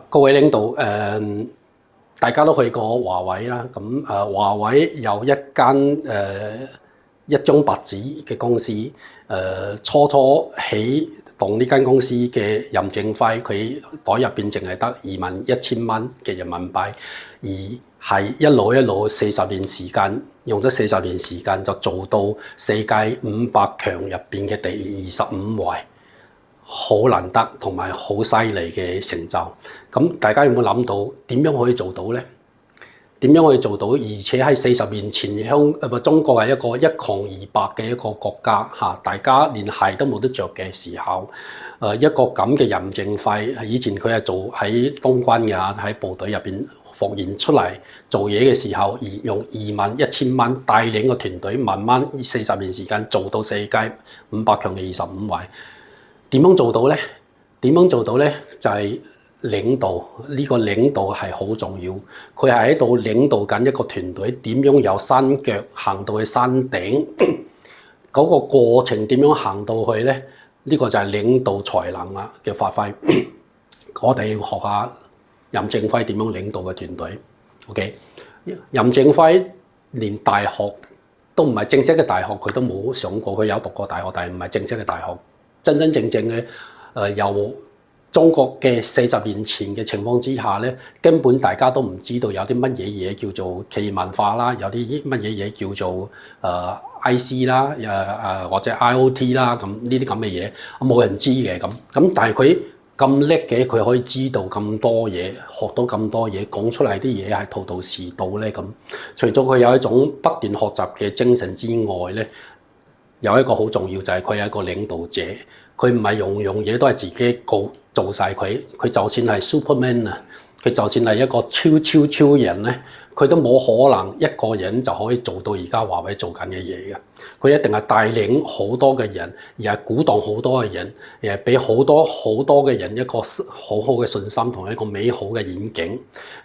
各位領導，大家都去過華為啦。咁華為有一間一張白紙嘅公司，初起動呢間公司嘅任正輝，佢袋入邊淨係得21,000蚊嘅人民幣，而係一路40年時間，用咗40年時間就做到世界500強入邊嘅第25位。好難得同埋好犀利嘅成就，咁大家有冇諗到點樣可以做到呢？點樣可以做到？而且喺40年前，中國係一個一窮二白嘅一個國家嚇，大家連鞋都冇得着嘅時候，一個咁嘅任正輝，以前佢係做喺東軍嘅，喺部隊入邊復員出嚟做嘢嘅時候，而用21,000蚊帶領個團隊，慢慢40年時間做到世界500強嘅25位。點樣做到呢？點樣做到呢？就係領導，呢個領導係好重要。佢係喺度領導緊一個團隊，點樣由山腳行到去山頂，嗰個過程點樣行到去呢？呢個就係領導才能啊嘅發揮。我哋要學下任正輝點樣領導嘅團隊。OK， 任正輝連大學都唔係正式嘅大學，佢都冇上過。佢有讀過大學，但係唔係正式嘅大學。真真正正嘅由中國嘅40年前嘅情況之下咧，根本大家都唔知道有啲乜嘢嘢叫做企業文化啦，有啲乜嘢嘢叫做IC 啦，或者 IOT 啦，咁呢啲咁嘅嘢冇人知嘅咁。但係佢咁叻嘅，佢可以知道咁多嘢，學到咁多嘢，講出嚟啲嘢係頭頭是道咧咁。除咗佢有一種不斷學習嘅精神之外咧，有一個好重要就係佢係一個領導者，佢唔係樣嘢都係自己做晒佢。佢就算係 Superman 啊，佢就算係一個超人咧，佢都冇可能一個人就可以做到而家華為做緊嘅嘢嘅。佢一定係帶領好多嘅人，而係鼓動好多嘅人，而係俾好多嘅人一個好好嘅信心同一個美好嘅遠景。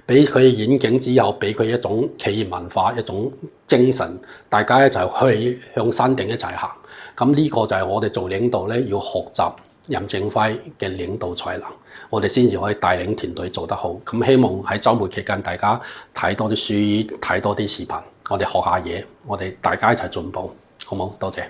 俾佢遠景之後，俾佢一種企業文化，一種精神，大家一齊去向山頂一齊行。咁呢個就係我哋做領導咧，要學習任正輝嘅領導才能，我哋先至可以帶領團隊做得好。咁希望喺週末期間，大家睇多啲書，睇多啲視頻，我哋學下嘢，我哋大家一齊進步，好冇？多謝。